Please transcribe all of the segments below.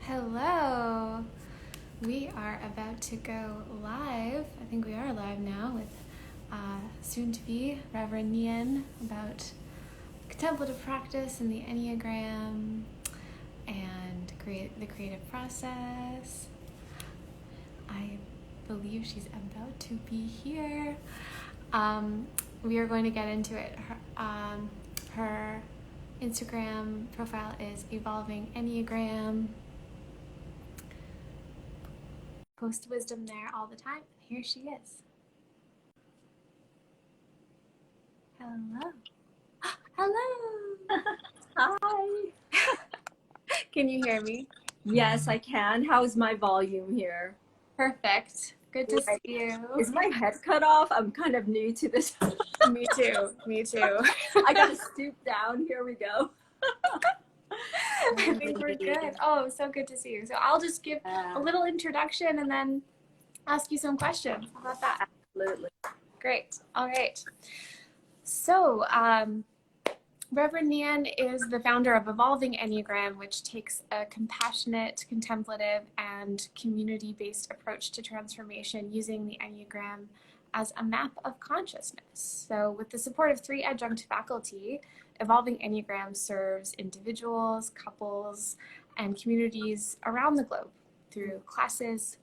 Hello. We are about to go live. I think we are live now with soon to be Reverend Nian about contemplative practice and the Enneagram and the creative process. I believe she's about to be here. We are going to get into it. Her Instagram profile is Evolving Enneagram. Post wisdom there all the time. Here she is. Hello. Hello. Hi. Can you hear me? Yes, I can. How's my volume here? Perfect. Good to see you. Is my head cut off? I'm kind of new to this. Me too. Me too. I gotta stoop down. Here we go. I think we're good. Oh, so good to see you. So I'll just give a little introduction and then ask you some questions. How about that? Absolutely. Great. All right. So, Reverend Nian is the founder of Evolving Enneagram, which takes a compassionate, contemplative, and community-based approach to transformation using the Enneagram as a map of consciousness. So with the support of 3 adjunct faculty, Evolving Enneagram serves individuals, couples, and communities around the globe through classes,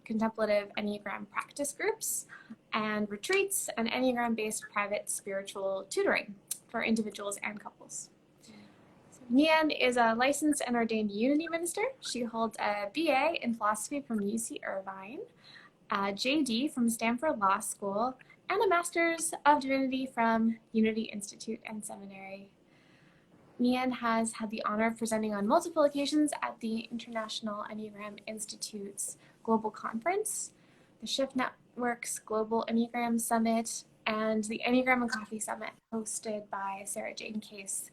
contemplative Enneagram practice groups, and retreats, and Enneagram-based private spiritual tutoring for individuals and couples. So Nian is a licensed and ordained Unity minister. She holds a BA in philosophy from UC Irvine, a JD from Stanford Law School, and a Master's of Divinity from Unity Institute and Seminary. Nian has had the honor of presenting on multiple occasions at the International Enneagram Institute's Global Conference, the Shift Network's Global Enneagram Summit, and the Enneagram and Coffee Summit hosted by Sarah Jane Case,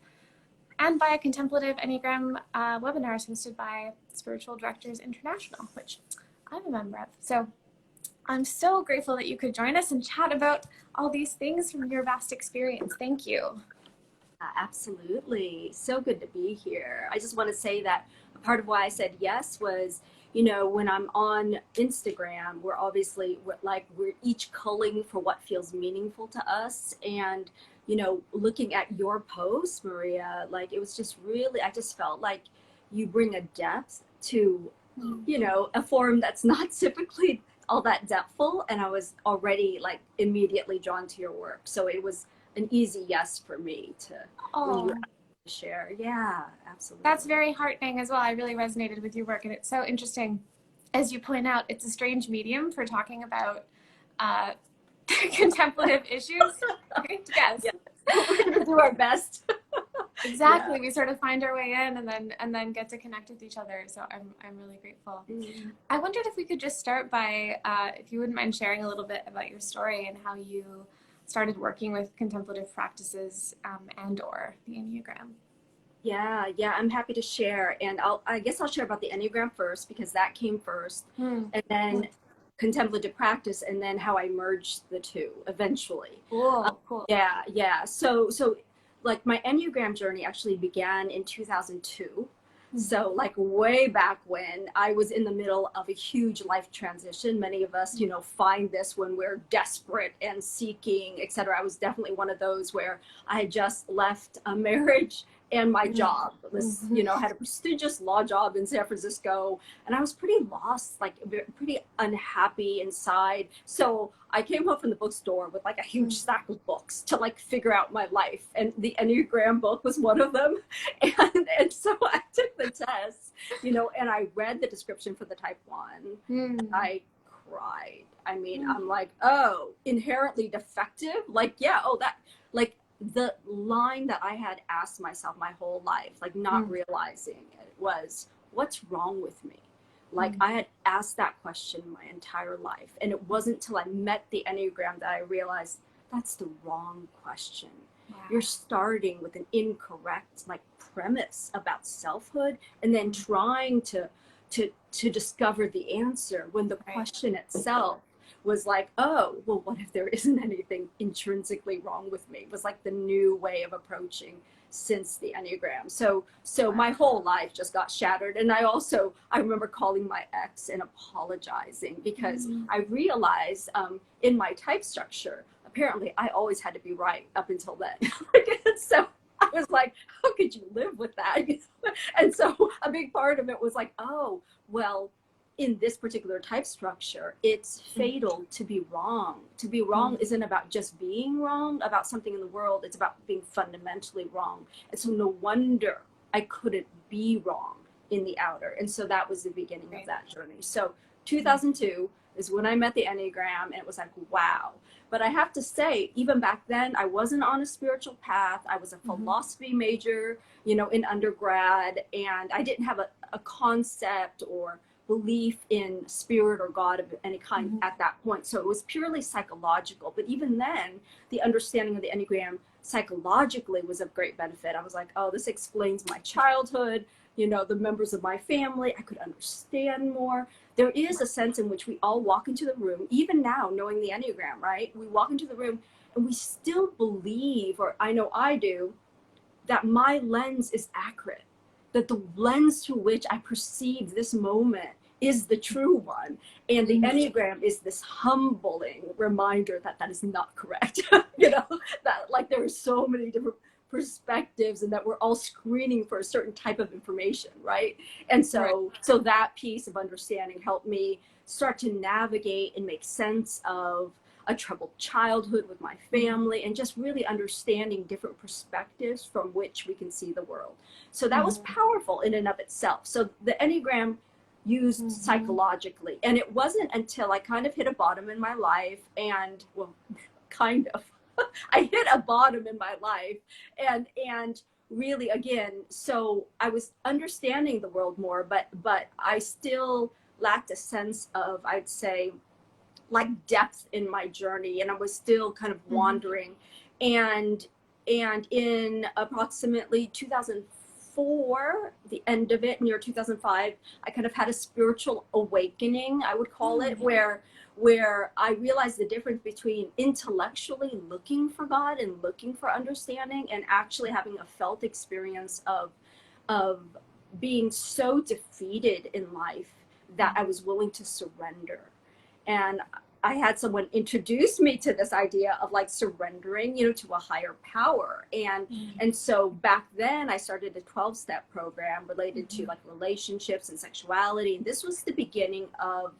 and by a contemplative Enneagram webinars hosted by Spiritual Directors International, which I'm a member of. So I'm so grateful that you could join us and chat about all these things from your vast experience. Thank you. Absolutely. So good to be here. I just want to say that part of why I said yes was, you know, when I'm on Instagram, we're each culling for what feels meaningful to us. And, you know, looking at your post, Maria, like it was just really, I just felt like you bring a depth to, you know, a forum that's not typically all that depthful. And I was already like immediately drawn to your work. So it was an easy yes for me to share. Yeah, absolutely. That's very heartening as well. I really resonated with your work, and it's so interesting. As you point out, it's a strange medium for talking about contemplative issues. Right? Yes. Yeah. We're gonna do our best. Exactly. Yeah. We sort of find our way in and then get to connect with each other. So I'm really grateful. Mm-hmm. I wondered if we could just start by if you wouldn't mind sharing a little bit about your story and how you started working with contemplative practices and or the Enneagram. Yeah, I'm happy to share. And I guess I'll share about the Enneagram first because that came first, and then contemplative practice, and then how I merged the two eventually. Cool. Yeah. So like my Enneagram journey actually began in 2002. So like way back when I was in the middle of a huge life transition. Many of us, you know, find this when we're desperate and seeking, etc. I was definitely one of those where I had just left a marriage and my job was, you know, had a prestigious law job in San Francisco, and I was pretty lost, like pretty unhappy inside. So I came home from the bookstore with like a huge stack of books to like figure out my life, and the Enneagram book was one of them. And so I took the test, you know, and I read the description for the type 1. And I cried. I mean, I'm like, oh, inherently defective? Like, yeah, like the line that I had asked myself my whole life, like not realizing it, was, what's wrong with me? Like I had asked that question my entire life. And it wasn't till I met the Enneagram that I realized that's the wrong question. Wow. You're starting with an incorrect like premise about selfhood and then trying to discover the answer when the question itself was like, oh, well, what if there isn't anything intrinsically wrong with me? It was like the new way of approaching since the Enneagram. So my whole life just got shattered. And I remember calling my ex and apologizing because I realized in my type structure, apparently I always had to be right up until then. So I was like, how could you live with that? And so a big part of it was like, oh, well, in this particular type structure, it's fatal to be wrong. To be wrong isn't about just being wrong about something in the world. It's about being fundamentally wrong. And so no wonder I couldn't be wrong in the outer. And so that was the beginning of that journey. So 2002 is when I met the Enneagram, and it was like, wow. But I have to say, even back then, I wasn't on a spiritual path. I was a philosophy major, in undergrad, and I didn't have a concept or belief in spirit or God of any kind at that point. So it was purely psychological. But even then, the understanding of the Enneagram psychologically was of great benefit. I was like, oh, this explains my childhood, the members of my family. I could understand more. There is a sense in which we all walk into the room, even now knowing the Enneagram, right? We walk into the room and we still believe, or I know I do, that my lens is accurate, that the lens through which I perceive this moment is the true one. And the Enneagram is this humbling reminder that that is not correct. That like there are so many different perspectives and that we're all screening for a certain type of information, right? And so that piece of understanding helped me start to navigate and make sense of a troubled childhood with my family, and just really understanding different perspectives from which we can see the world. So that was powerful in and of itself. So the Enneagram used psychologically, and it wasn't until I kind of hit a bottom in my life, and well, kind of, I hit a bottom in my life, and really again, so I was understanding the world more, but I still lacked a sense of, I'd say, like depth in my journey, and I was still kind of wandering. And in approximately 2004, the end of it, near 2005, I kind of had a spiritual awakening, I would call it, where I realized the difference between intellectually looking for God and looking for understanding, and actually having a felt experience of being so defeated in life that I was willing to surrender. And I had someone introduce me to this idea of like surrendering, to a higher power. And so back then I started a 12-step program related to like relationships and sexuality. And this was the beginning of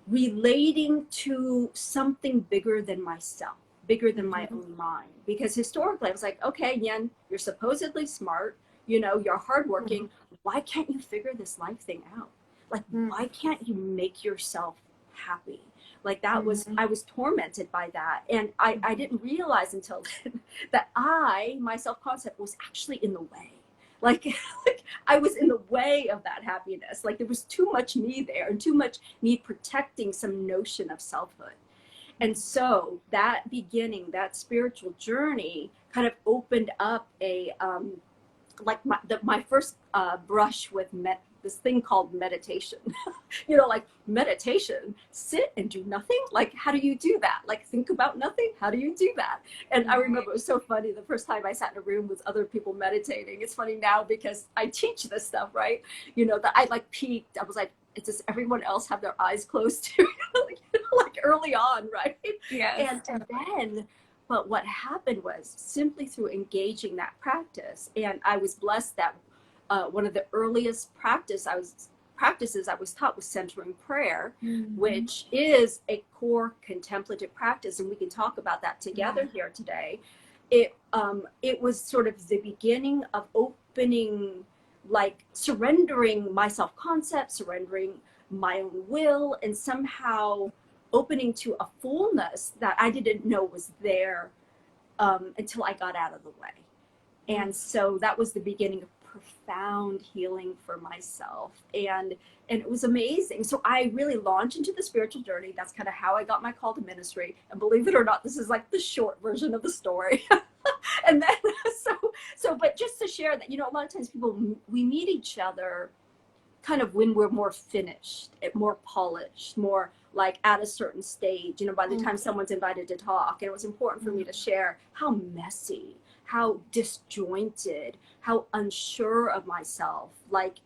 relating to something bigger than myself, bigger than my own mind. Because historically I was like, okay, Yen, you're supposedly smart, you're hardworking. Why can't you figure this life thing out? Like, why can't you make yourself happy? Like that was, I was tormented by that. And I didn't realize until then that my self-concept was actually in the way. Like I was in the way of that happiness. Like there was too much me there, and too much me protecting some notion of selfhood. And so that beginning, that spiritual journey kind of opened up a, like my first brush with this thing called meditation. Like meditation, sit and do nothing. Like, how do you do that? Like, think about nothing. How do you do that? And I remember it was so funny. The first time I sat in a room with other people meditating, it's funny now because I teach this stuff, right? That I like peaked. I was like, does everyone else have their eyes closed too? Like early on, right? Yes. And then, but what happened was simply through engaging that practice, and I was blessed that one of the earliest practices I was taught was centering prayer, which is a core contemplative practice, and we can talk about that together here today. It was sort of the beginning of opening, like surrendering my self-concept, surrendering my own will, and somehow opening to a fullness that I didn't know was there until I got out of the way. And so that was the beginning of profound healing for myself, and it was amazing. So I really launched into the spiritual journey. That's kind of how I got my call to ministry, and believe it or not, this is like the short version of the story. And then but just to share that, a lot of times we meet each other kind of when we're more finished, more polished, more like at a certain stage, by the time someone's invited to talk. And it was important for me to share how messy, how disjointed, how unsure of myself, like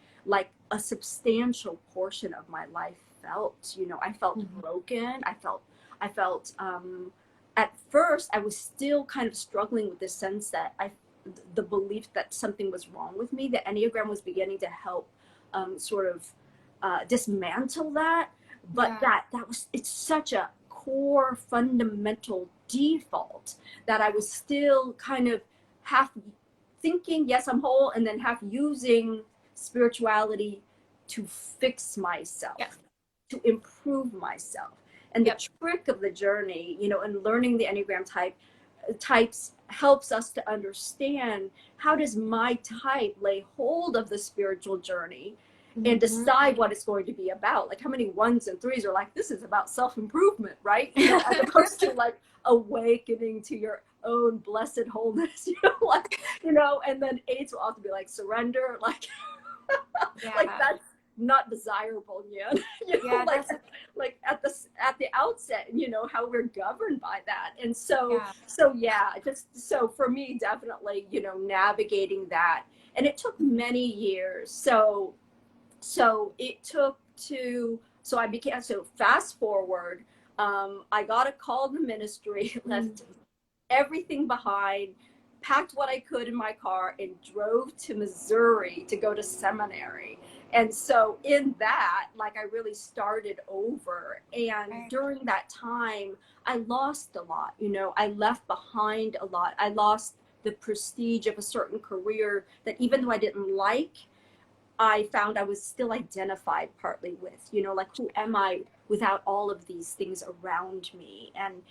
a substantial portion of my life felt. You know, I felt broken. I felt at first I was still kind of struggling with the sense that the belief that something was wrong with me. The Enneagram was beginning to help sort of dismantle that, but that was, it's such a core fundamental default that I was still kind of half thinking, yes, I'm whole, and then half using spirituality to fix myself, to improve myself. And the trick of the journey, you know, and learning the Enneagram types helps us to understand, how does my type lay hold of the spiritual journey and decide what it's going to be about. Like, how many 1s and 3s are like, this is about self-improvement, right? You know, as opposed to like awakening to your own blessed wholeness, you know, like, you know. And then 8s will often be like surrender, like like that's not desirable yet. You know, like at the outset, you know, how we're governed by that. And so just so for me, definitely, you know, navigating that. And it took many years. So it took so I became, so fast forward, I got a call to ministry, left everything behind, packed what I could in my car, and drove to Missouri to go to seminary. And so in that, like, I really started over. And during that time, I lost a lot. You know, I left behind a lot. I lost the prestige of a certain career that, even though I didn't like, I found I was still identified partly with, you know, like, who am I without all of these things around me? And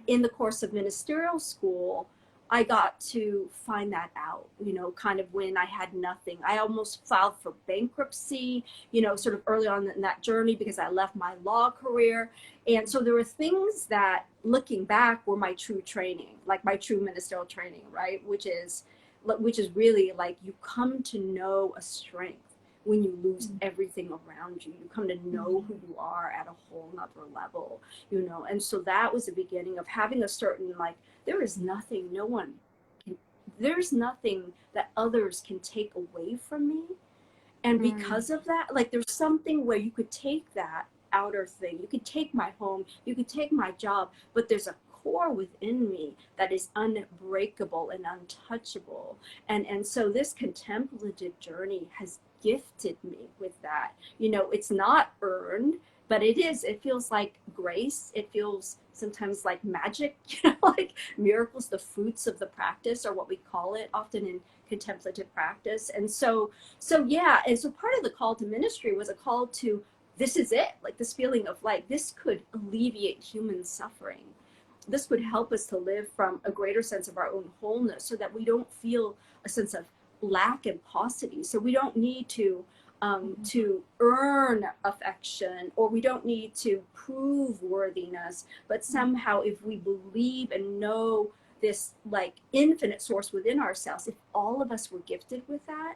in the course of ministerial school, I got to find that out, you know, kind of when I had nothing. I almost filed for bankruptcy, you know, sort of early on in that journey, because I left my law career. And so there were things that, looking back, were my true training, like my true ministerial training, right? Which is really like, you come to know a strength when you lose everything around you. You come to know who you are at a whole nother level, you know. And so that was the beginning of having a certain, like, there's nothing that others can take away from me. And because of that, like, there's something where you could take that outer thing, you could take my home, you could take my job, but there's a core within me that is unbreakable and untouchable. And so this contemplative journey has gifted me with that. You know, it's not earned, but it feels like grace. It feels sometimes like magic, you know, like miracles. The fruits of the practice are what we call it often in contemplative practice. And so part of the call to ministry was a call to, this is it, like this feeling of like, this could alleviate human suffering. This would help us to live from a greater sense of our own wholeness, so that we don't feel a sense of lack and paucity. So we don't need to earn affection, or we don't need to prove worthiness, but somehow, if we believe and know this like infinite source within ourselves, if all of us were gifted with that,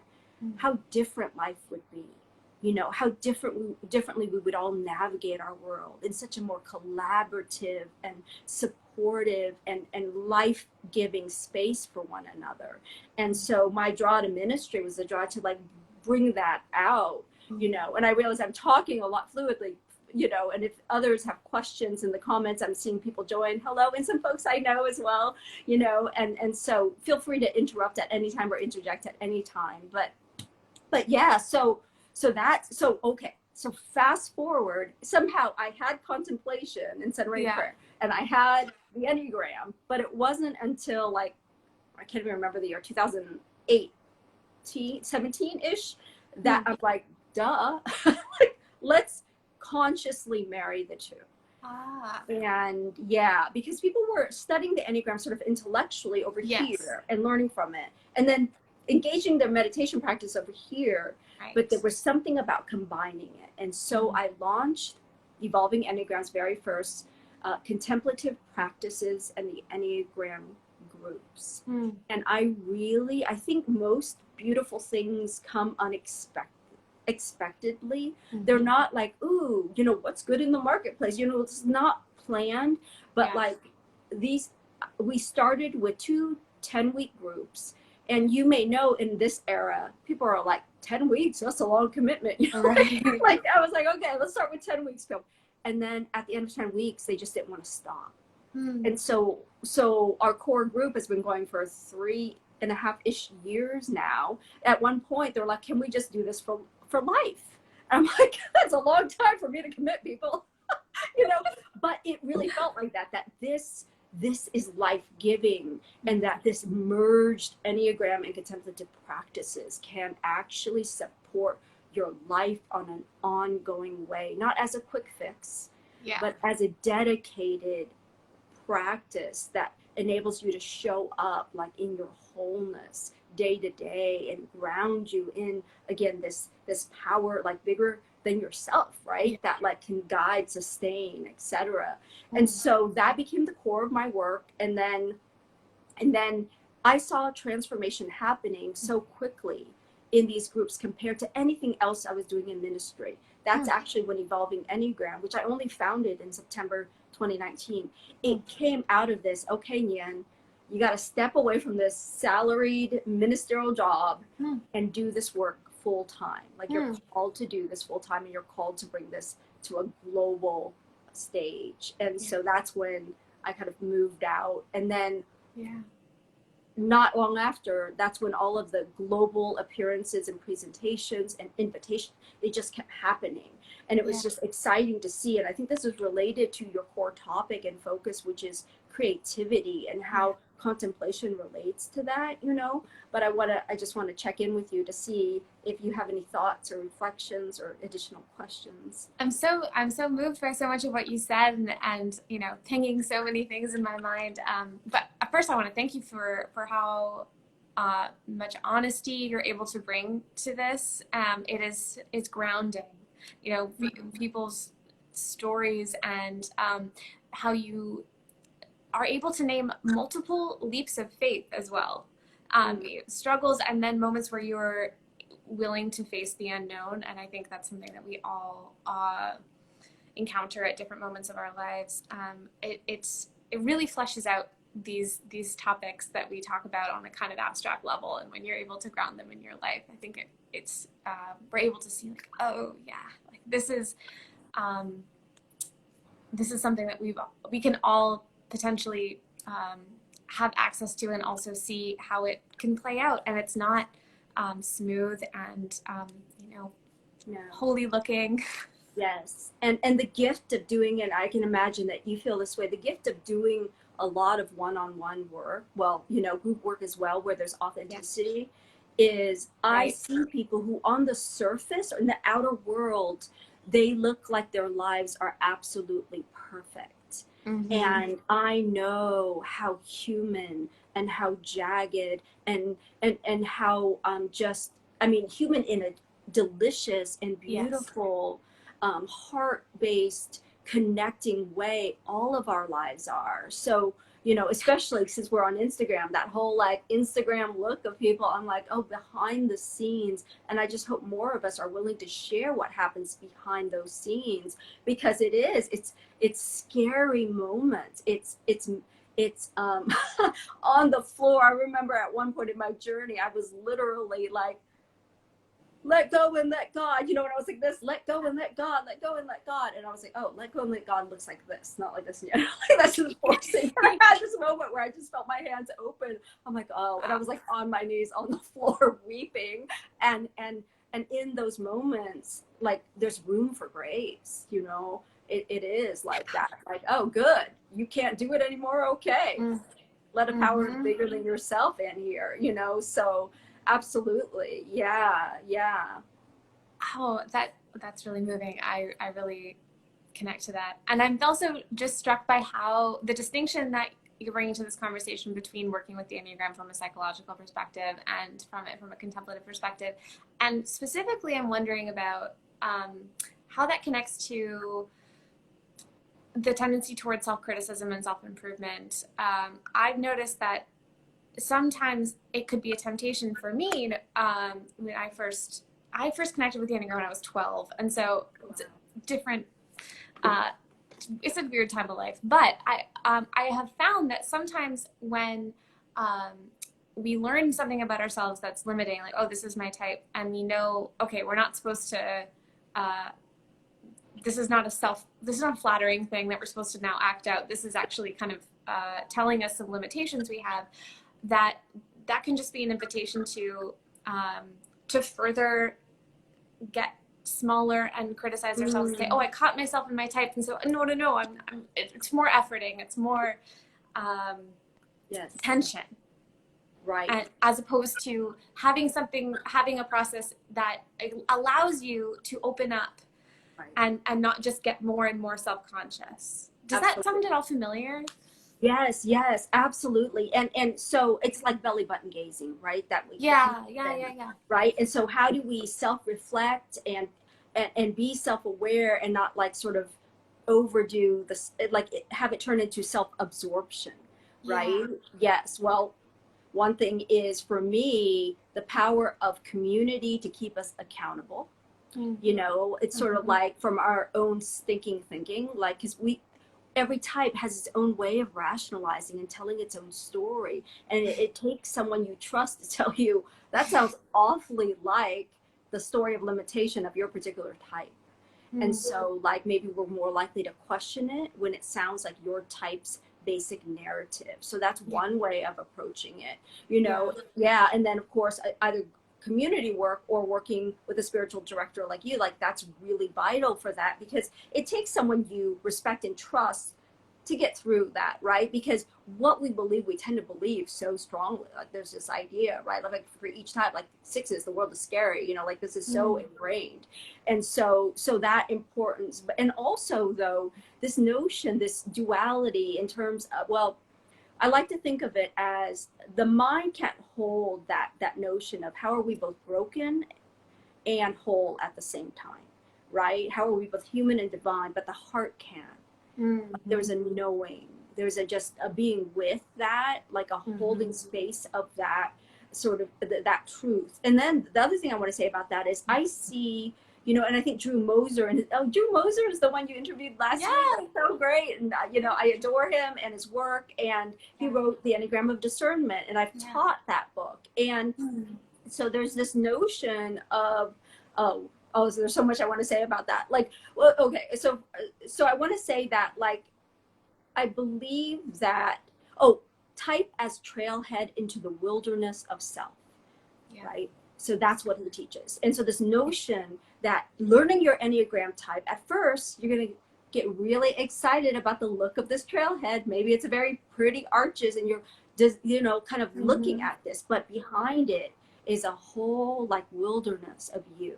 how different life would be. You know, how differently we would all navigate our world in such a more collaborative and supportive and life-giving space for one another. And so my draw to ministry was a draw to like bring that out, you know. And I realize I'm talking a lot fluidly, you know, and if others have questions in the comments, I'm seeing people join. Hello, and some folks I know as well, you know, and so feel free to interrupt at any time or interject at any time. But yeah, so fast forward, somehow I had contemplation and centering prayer, and I had the Enneagram, but it wasn't until like, I can't even remember the year, 2018, 17-ish, that I'm like, duh, like, let's consciously marry the two. And yeah, because people were studying the Enneagram sort of intellectually over here and learning from it, and then engaging their meditation practice over here. But there was something about combining it. And so I launched Evolving Enneagram's very first contemplative practices and the Enneagram groups. And I think most beautiful things come unexpectedly. They're not like, ooh, you know, what's good in the marketplace, you know, it's not planned. But like, we started with two 10-week groups. And you may know in this era, people are like, 10 weeks, that's a long commitment. You know? Right. Like, I was like, okay, let's start with 10 weeks. And then at the end of 10 weeks, they just didn't want to stop. And so our core group has been going for 3.5-ish years now. At one point, they're like, can we just do this for life? And I'm like, that's a long time for me to commit, people. You know, but it really felt like that this is life-giving, and that this merged Enneagram and contemplative practices can actually support your life on an ongoing way, not as a quick fix, but as a dedicated practice that enables you to show up like in your wholeness day to day and ground you in, again, this power like bigger than yourself, right? That like can guide, sustain, etc. And so that became the core of my work. And then I saw transformation happening so quickly in these groups compared to anything else I was doing in ministry. That's actually when Evolving Enneagram, which I only founded in September 2019, it came out of this, okay, Nyan, you got to step away from this salaried ministerial job and do this work full time. Like you're called to do this full time, and you're called to bring this to a global stage. And so that's when I kind of moved out. And then not long after, that's when all of the global appearances and presentations and invitations, they just kept happening. And it was just exciting to see. And I think this is related to your core topic and focus, which is creativity and how contemplation relates to that, you know. But I just want to check in with you to see if you have any thoughts or reflections or additional questions. I'm so moved by so much of what you said, and you know, pinging so many things in my mind. But first, I want to thank you for how much honesty you're able to bring to this. It's grounding, you know, people's stories, and how you are able to name multiple leaps of faith as well, struggles, and then moments where you're willing to face the unknown. And I think that's something that we all encounter at different moments of our lives. It really fleshes out these topics that we talk about on a kind of abstract level, and when you're able to ground them in your life, I think it's we're able to see like, oh yeah, like this is something that we can all potentially have access to, and also see how it can play out. And it's not smooth and you know, holy looking. Yes. And the gift of doing it, I can imagine that you feel this way, the gift of doing a lot of one-on-one work, well, you know, group work as well, where there's authenticity, is I see people who on the surface or in the outer world, they look like their lives are absolutely perfect. And I know how human and how jagged and how just, I mean, human in a delicious and beautiful, heart-based, connecting way all of our lives are. So, you know, especially since we're on Instagram, that whole like Instagram look of people, I'm like, oh, behind the scenes. And I just hope more of us are willing to share what happens behind those scenes, because it's scary moments. It's on the floor. I remember at one point in my journey, I was literally like, let go and let God, you know, when I was like this, let go and let God, let go and let God. And I was like, oh, let go and let God looks like this, not like this. You know, like that's just forcing. I had this moment where I just felt my hands open. I'm like, oh, and I was like on my knees on the floor weeping. And in those moments, like there's room for grace, you know, it is like that. Like, oh, good. You can't do it anymore. Okay. Let a power bigger than yourself in here, you know? So absolutely. Yeah. Oh, that's really moving. I really connect to that. And I'm also just struck by how the distinction that you're bringing to this conversation between working with the Enneagram from a psychological perspective and from a contemplative perspective. And specifically, I'm wondering about how that connects to the tendency towards self-criticism and self-improvement. I've noticed that sometimes it could be a temptation for me when I first connected with the Enneagram when I was 12. And so it's a different, it's a weird time of life. But I have found that sometimes when we learn something about ourselves that's limiting, like, oh, this is my type, and we know, okay, we're not supposed to, this is not a flattering thing that we're supposed to now act out. This is actually kind of telling us some limitations we have, that can just be an invitation to further get smaller and criticize ourselves and say, oh, I caught myself in my type, and so no, it's more efforting, it's more tension, right? and as opposed to having a process that allows you to open up, right, and not just get more and more self-conscious. Does that sound at all familiar? Yes, absolutely. And so it's like belly button gazing, right? That we yeah. Right. And so how do we self-reflect and be self-aware and not like sort of overdo this, like have it turn into self-absorption, right? Yes. Well, one thing is for me, the power of community to keep us accountable. You know, it's sort of like from our own thinking, like, because every type has its own way of rationalizing and telling its own story. And it takes someone you trust to tell you, that sounds awfully like the story of limitation of your particular type. And so like maybe we're more likely to question it when it sounds like your type's basic narrative. So that's one way of approaching it, you know. And then of course either community work or working with a spiritual director like you, like that's really vital for that, because it takes someone you respect and trust to get through that, right? Because what we believe, we tend to believe so strongly. Like there's this idea, right? Like for each type, like 6s, the world is scary, you know, like this is so ingrained. And so that importance, and also though, this notion, this duality in terms of, well, I like to think of it as the mind can't hold that notion of how are we both broken and whole at the same time, right? How are we both human and divine, but the heart can. There's a knowing, there's just a being with that, like a holding space of that sort of that truth. And then the other thing I want to say about that is I see, you know, and I think Drew Moser is the one you interviewed last week. That's so great. And, you know, I adore him and his work. And he wrote the Enneagram of Discernment. And I've taught that book. And so there's this notion of, oh, so there's so much I want to say about that. Like, well, okay. So I want to say that, like, I believe that, type as trailhead into the wilderness of self, right? So that's what he teaches. And so this notion that learning your Enneagram type, at first, you're going to get really excited about the look of this trailhead. Maybe it's a very pretty arches and you're just, you know, kind of looking at this, but behind it is a whole like wilderness of you,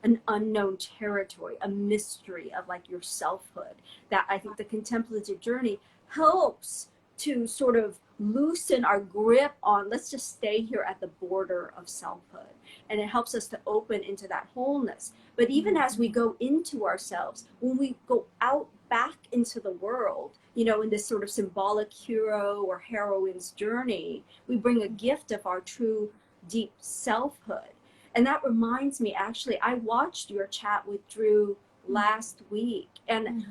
an unknown territory, a mystery of like your selfhood that I think the contemplative journey helps to sort of loosen our grip on. Let's just stay here at the border of selfhood, and it helps us to open into that wholeness. But even as we go into ourselves, when we go out back into the world, you know, in this sort of symbolic hero or heroine's journey, we bring a gift of our true deep selfhood. And that reminds me, actually, I watched your chat with Drew last week, and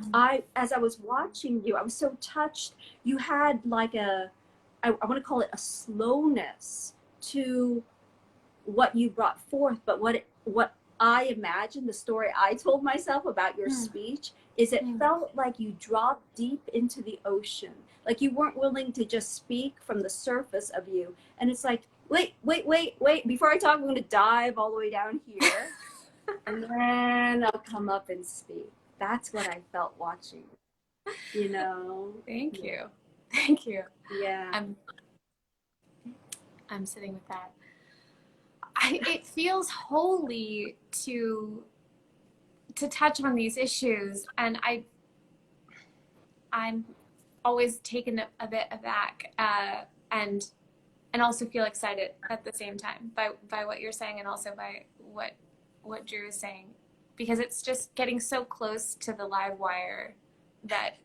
as I was watching you, I was so touched. You had like I want to call it a slowness to what you brought forth, but what I imagined, the story I told myself about your speech, is it felt like you dropped deep into the ocean, like you weren't willing to just speak from the surface of you. And it's like, wait, before I talk, I'm going to dive all the way down here and then I'll come up and speak. That's what I felt watching, you know. Thank you. Yeah. I'm sitting with that. It feels holy to touch on these issues, and I'm always taken a bit aback, and also feel excited at the same time by what you're saying, and also by what Drew is saying, because it's just getting so close to the live wire that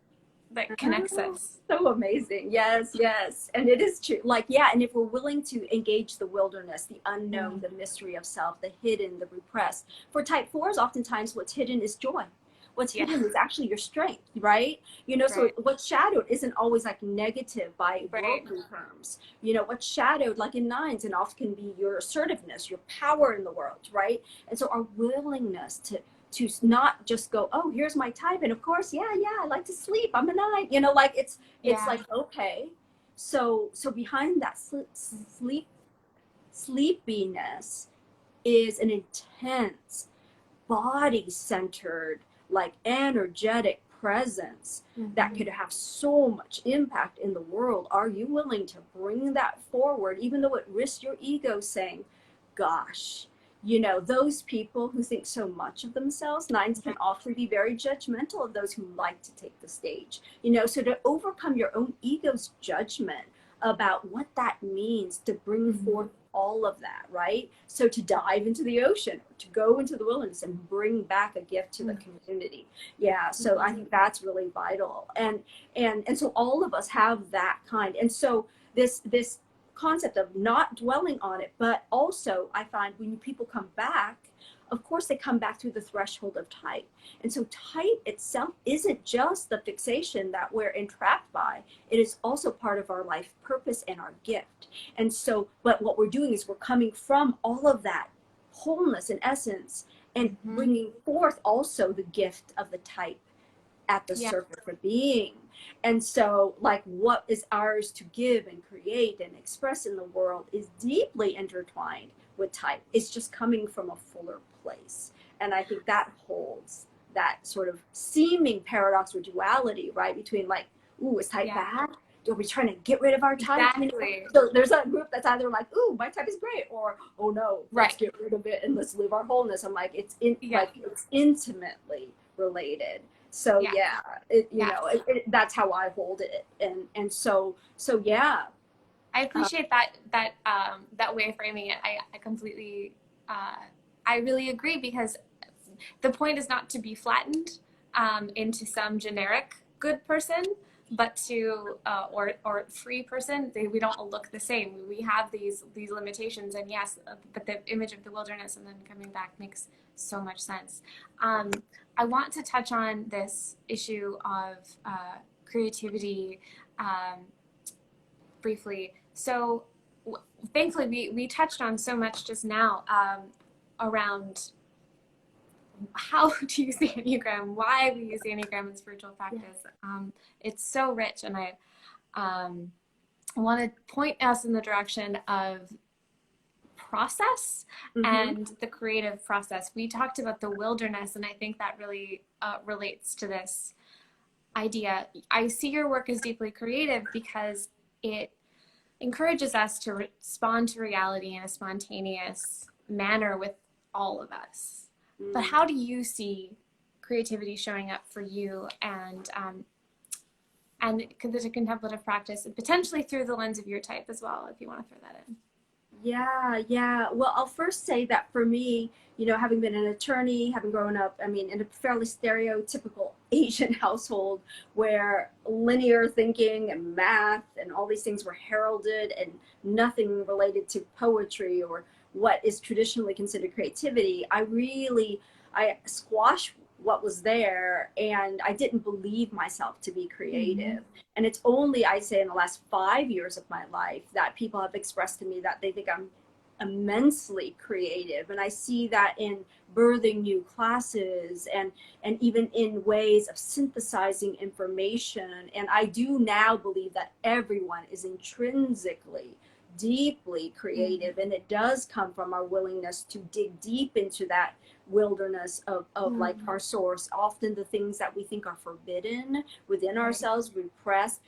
connects us. So amazing. Yes. And it is true. Like, and if we're willing to engage the wilderness, the unknown, the mystery of self, the hidden, the repressed. For type 4s, oftentimes what's hidden is joy. what's Yeah. hidden is actually your strength, right? You know, so Right. what's shadowed isn't always like negative by Right. worldly terms. You know, what's shadowed, like in nines, and often can be your assertiveness, your power in the world, right? And so our willingness to not just go, oh, here's my type, and of course, yeah, I like to sleep, I'm a nine, you know, like it's Yeah. like, okay, so behind that sleepiness is an intense body centered, like energetic presence that could have so much impact in the world. Are you willing to bring that forward, even though it risks your ego saying, gosh, you know, those people who think so much of themselves, nines can often be very judgmental of those who like to take the stage, you know, so to overcome your own ego's judgment about what that means to bring forth all of that, right? So to dive into the ocean, to go into the wilderness and bring back a gift to the community. Yeah, so I think that's really vital. And so all of us have that kind. And so this concept of not dwelling on it, but also I find when people come back, of course they come back through the threshold of type. And so type itself isn't just the fixation that we're entrapped by. It is also part of our life purpose and our gift. And so, but what we're doing is we're coming from all of that wholeness and essence and bringing forth also the gift of the type at the surface of being. And so, like, what is ours to give and create and express in the world is deeply intertwined with type. It's just coming from a fuller place. And I think that holds that sort of seeming paradox or duality, right? Between like, ooh, is type bad? Are we trying to get rid of our type? Exactly. So there's a group that's either like, ooh, my type is great, or oh no, let's get rid of it and let's live our wholeness. I'm like, it's like it's intimately related. So that's how I hold it, and so yeah. I appreciate that way of framing it. I completely, I really agree, because the point is not to be flattened into some generic good person, but to or free person. We don't all look the same. We have these limitations, and yes, but the image of the wilderness and then coming back makes so much sense. I want to touch on this issue of creativity briefly. So thankfully we touched on so much just now around how to use the Enneagram, why we use the Enneagram in spiritual practice. It's so rich, and I want to point us in the direction of process and the creative process. We talked about the wilderness, and I think that really relates to this idea. I see your work as deeply creative because it encourages us to respond to reality in a spontaneous manner with all of us. But how do you see creativity showing up for you and the contemplative practice, and potentially through the lens of your type as well, if you want to throw that in? Yeah. Well, I'll first say that for me, you know, having been an attorney, having grown up, I mean, in a fairly stereotypical Asian household where linear thinking and math and all these things were heralded and nothing related to poetry or what is traditionally considered creativity, I squashed what was there, and I didn't believe myself to be creative. And it's only, I say, in the last 5 years of my life that people have expressed to me that they think I'm immensely creative. And I see that in birthing new classes and even in ways of synthesizing information. And I do now believe that everyone is intrinsically deeply creative, and it does come from our willingness to dig deep into that wilderness of like our source. Often the things that we think are forbidden within ourselves, repressed,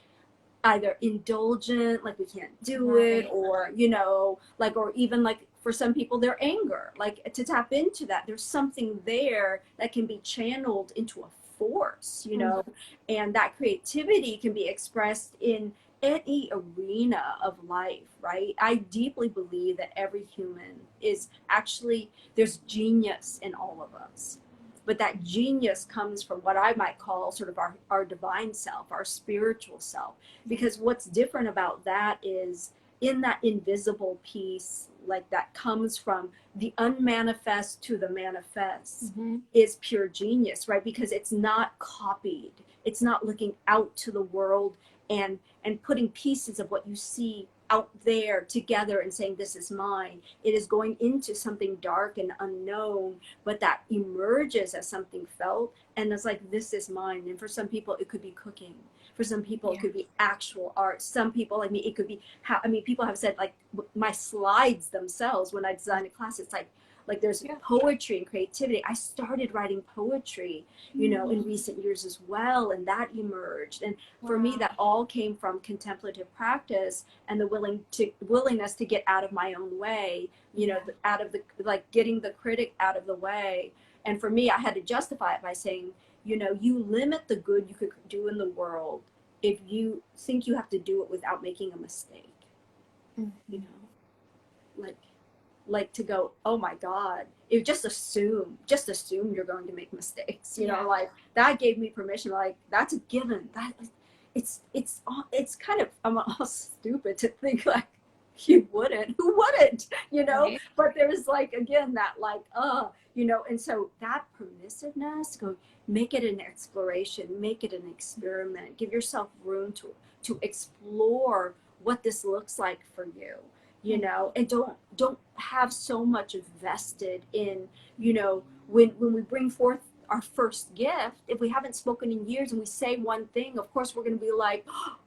either indulgent, like we can't do it, or you know, like, or even like for some people their anger, like to tap into that, there's something there that can be channeled into a force, you know. And that creativity can be expressed in any arena of life, right? I deeply believe that every human is actually, there's genius in all of us, but that genius comes from what I might call sort of our divine self, our spiritual self. Because what's different about that is in that invisible piece like that comes from the unmanifest to the manifest Mm-hmm. is pure genius, right? Because it's not copied. It's not looking out to the world and putting pieces of what you see out there together and saying this is mine. It is going into something dark and unknown, but that emerges as something felt, and it's like, this is mine. And for some people it could be cooking, for some people it could be actual art, some people, I mean, it could be how, I mean, people have said like my slides themselves when I design a class, it's like there's poetry and creativity. I started writing poetry, you know, in recent years as well, and that emerged. And for me, that all came from contemplative practice and the willingness to get out of my own way, you know, out of the, like getting the critic out of the way. And for me, I had to justify it by saying, you know, you limit the good you could do in the world if you think you have to do it without making a mistake. You know, like to go, oh my God, it just assume you're going to make mistakes, you know, like that gave me permission, like that's a given, that it's kind of, I'm all stupid to think like who wouldn't, you know, but there's like, again, that like, you know, and so that permissiveness, go make it an exploration, make it an experiment, give yourself room to explore what this looks like for you, you know, and don't have so much vested in, you know, when we bring forth our first gift, if we haven't spoken in years and we say one thing, of course we're going to be like, oh,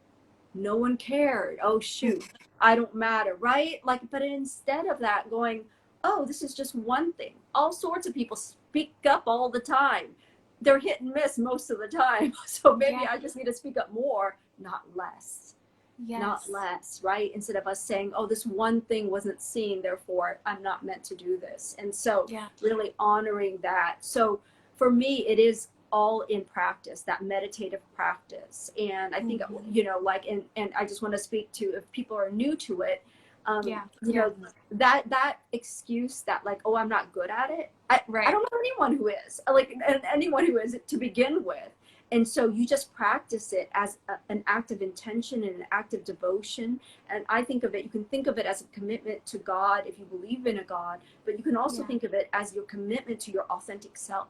no one cared, oh shoot, I don't matter, right? Like, but instead of that, going, oh, this is just one thing. All sorts of people speak up all the time. They're hit and miss most of the time, so maybe I just need to speak up more, not less. Not less, right? Instead of us saying, oh, this one thing wasn't seen, therefore I'm not meant to do this. And so really honoring that. So for me, it is all in practice, that meditative practice. And I think, you know, like, and I just want to speak to, if people are new to it, you know, that excuse that like, oh, I'm not good at it. I don't know anyone who is, like, and anyone who is to begin with. And so you just practice it as an act of intention and an act of devotion. And I think of it, you can think of it as a commitment to God if you believe in a God, but you can also think of it as your commitment to your authentic self.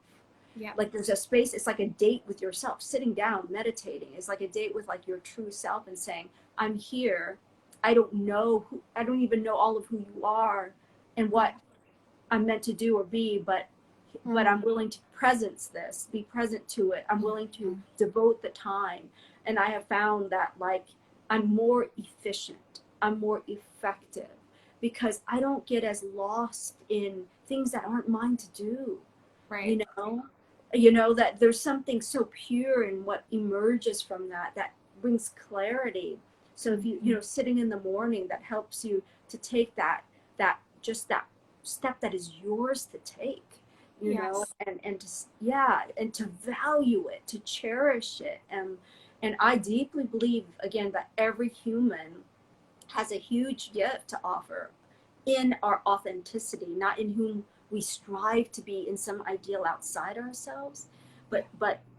Like there's a space, it's like a date with yourself, sitting down, meditating. It's like a date with like your true self and saying, I'm here. I don't even know all of who you are and what I'm meant to do or be, but I'm willing to be present to it. I'm willing to devote the time. And I have found that like I'm more efficient, I'm more effective, because I don't get as lost in things that aren't mine to do. You know, that there's something so pure in what emerges from that brings clarity. So if you know, sitting in the morning, that helps you to take that step that is yours to take, you know, and to value it, to cherish it. And I deeply believe, again, that every human has a huge gift to offer in our authenticity, not in whom we strive to be in some ideal outside ourselves, but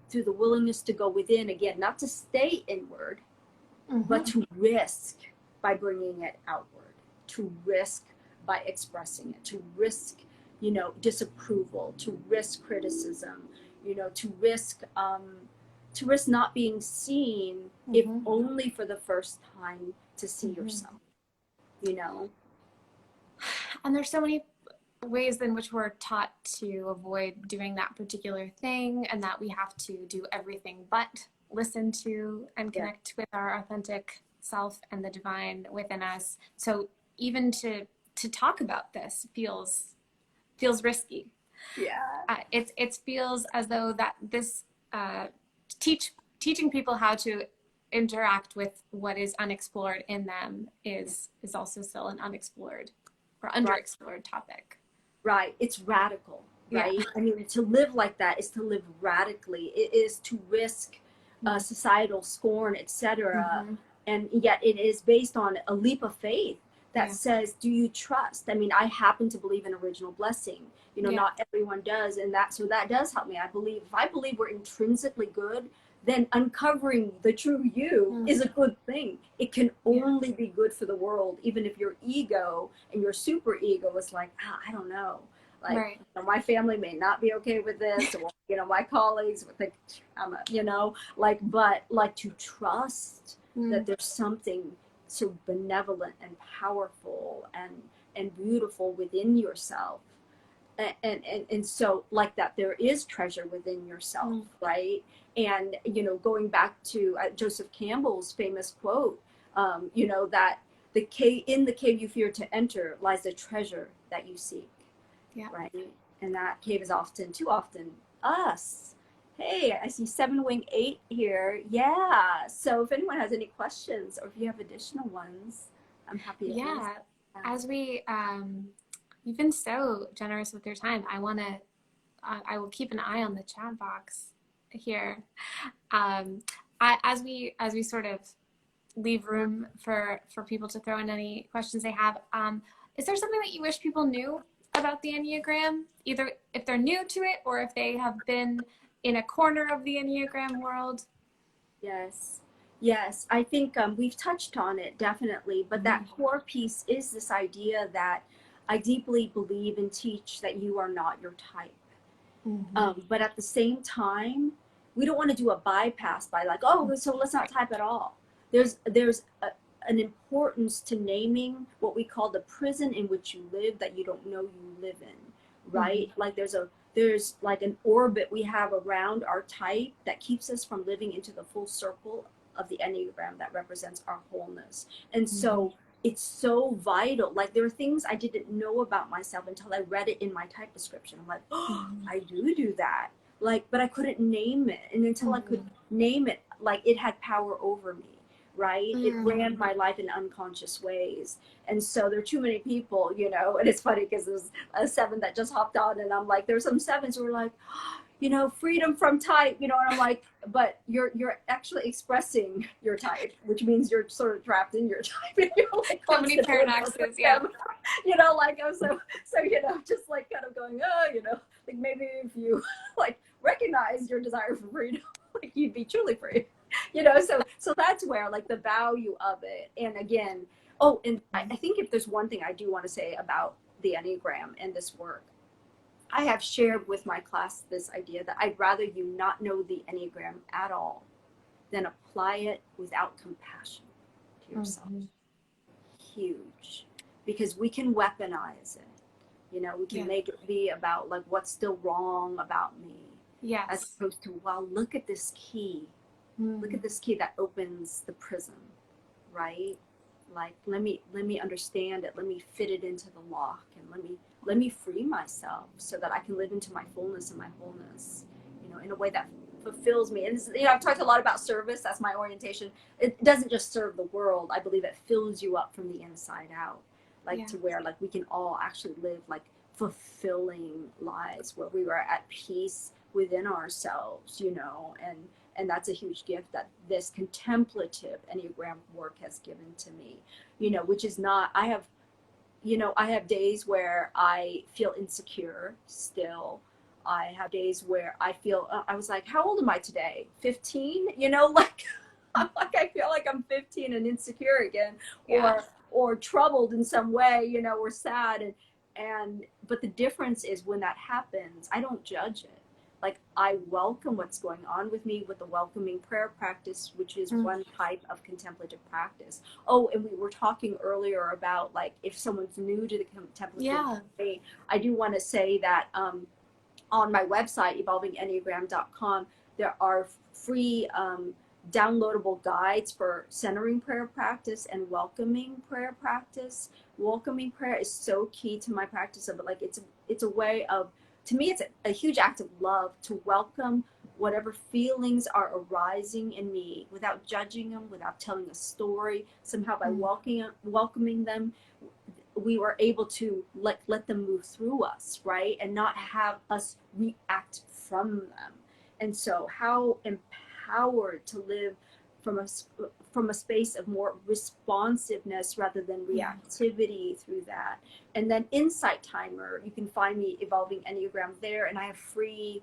through the willingness to go within, again, not to stay inward, but to risk by bringing it outward, to risk by expressing it, to risk, you know, disapproval, to risk criticism, you know, to risk not being seen, if only for the first time, to see yourself, you know. And there's so many ways in which we're taught to avoid doing that particular thing, and that we have to do everything but listen to and connect with our authentic self and the divine within us. So even to talk about this feels risky. It feels as though that this teaching people how to interact with what is unexplored in them is also still an unexplored or underexplored topic. Right. It's radical, right? I mean, to live like that is to live radically. It is to risk societal scorn, etc. And yet it is based on a leap of faith that says, do you trust? I mean, I happen to believe in original blessing. You know, not everyone does. And that does help me. If I believe we're intrinsically good, then uncovering the true you is a good thing. It can only be good for the world, even if your ego and your super ego is like, I don't know. Like, Right. you know, my family may not be okay with this, or, you know, my colleagues would think I'm a, you know, like, but like to trust that there's something so benevolent and powerful and beautiful within yourself. And so like that there is treasure within yourself, right? And you know, going back to Joseph Campbell's famous quote, you know, that the cave, in the cave you fear to enter lies the treasure that you seek. Yeah. Right. And that cave is often, too often, us. Hey, I see 7-wing 8 here. Yeah. So if anyone has any questions, or if you have additional ones, I'm happy to answer. As we you've been so generous with your time. I will keep an eye on the chat box here. As we sort of leave room for people to throw in any questions they have, is there something that you wish people knew about the Enneagram, either if they're new to it or if they have been in a corner of the Enneagram world? Yes, I think we've touched on it definitely, but that core piece is this idea that I deeply believe and teach that you are not your type. But at the same time, we don't want to do a bypass by like, oh, so let's not type at all. There's an importance to naming what we call the prison in which you live that you don't know you live in, right? Like there's like an orbit we have around our type that keeps us from living into the full circle of the Enneagram that represents our wholeness. And so it's so vital. Like there are things I didn't know about myself until I read it in my type description. I'm like, oh, I do that. Like, but I couldn't name it. And until I could name it, like it had power over me, right? It ran my life in unconscious ways. And so there are too many people, you know, and it's funny because there's a 7 that just hopped on and I'm like, there's some 7s who are like, you know, freedom from type, you know, and I'm like, but you're actually expressing your type, which means you're sort of trapped in your type. And you're like, so many paradoxes, you know, like I'm so you know, just like kind of going, oh, you know, like maybe if you like recognize your desire for freedom, like you'd be truly free, you know. So that's where like the value of it. And again, oh, and I think if there's one thing I do want to say about the Enneagram and this work, I have shared with my class this idea that I'd rather you not know the Enneagram at all than apply it without compassion to yourself. Huge. Because we can weaponize it. You know, we can make it be about like what's still wrong about me. As opposed to, well, look at this key. Look at this key that opens the prison, right? Like let me understand it. Let me fit it into the lock, and let me free myself so that I can live into my fullness and my wholeness, you know, in a way that fulfills me. And you know, I've talked a lot about service. That's my orientation. It doesn't just serve the world. I believe it fills you up from the inside out, like to where like we can all actually live like fulfilling lives where we were at peace within ourselves, you know, and that's a huge gift that this contemplative Enneagram work has given to me, you know, which is not, I have days where I feel insecure still. I have days where I feel, I was like, how old am I today? 15? You know, like, I feel like I'm 15 and insecure again, or troubled in some way, you know, or sad. But the difference is when that happens, I don't judge it. Like I welcome what's going on with me with the welcoming prayer practice, which is one type of contemplative practice. Oh, and we were talking earlier about like if someone's new to the contemplative way, I do want to say that on my website, evolvingenneagram.com, there are free downloadable guides for centering prayer practice and welcoming prayer practice. Welcoming prayer is so key to my practice of it. Like it's a way of, to me, it's a huge act of love to welcome whatever feelings are arising in me without judging them, without telling a story. Somehow by welcoming them, we were able to let them move through us, right? And not have us react from them. And so how empowered to live from a space of more responsiveness rather than reactivity through that. And then Insight Timer, you can find me Evolving Enneagram there, and I have free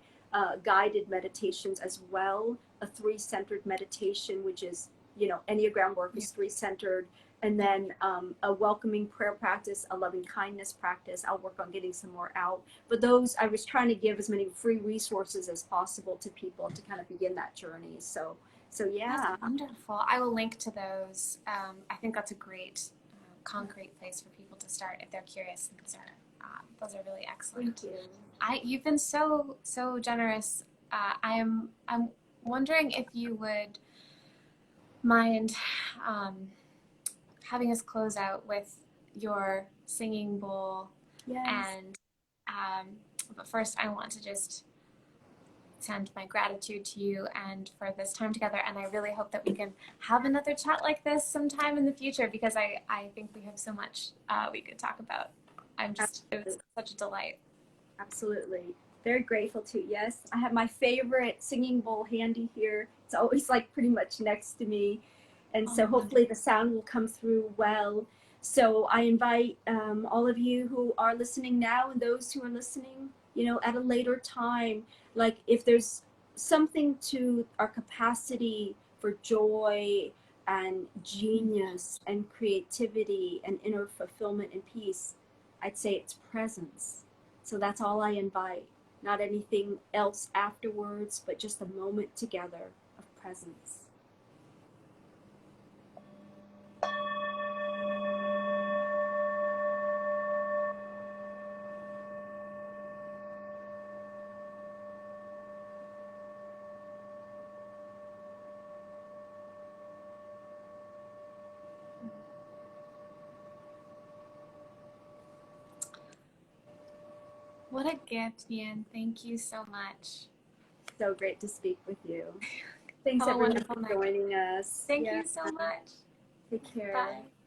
guided meditations as well. A 3-centered meditation, which is, Enneagram work is 3-centered. And then a welcoming prayer practice, a loving kindness practice. I'll work on getting some more out. But those, I was trying to give as many free resources as possible to people to kind of begin that journey. So yeah. That's wonderful. I will link to those. I think that's a great concrete place for people to start if they're curious. And those are really excellent. Thank you. You've been so generous. I'm wondering if you would mind having us close out with your singing bowl. Yes. And but first, I want to just send my gratitude to you and for this time together, and I really hope that we can have another chat like this sometime in the future, because I think we have so much we could talk about. It was such a delight. Absolutely. Very grateful to. Yes, I have my favorite singing bowl handy here. It's always like pretty much next to me, and so hopefully the sound will come through well. So I invite all of you who are listening now and those who are listening, at a later time, like if there's something to our capacity for joy and genius and creativity and inner fulfillment and peace, I'd say it's presence. So that's all I invite. Not anything else afterwards, but just a moment together of presence. What a gift, Ian. Thank you so much. So great to speak with you. Thanks everyone for joining us. Thank you so much. Take care. Bye.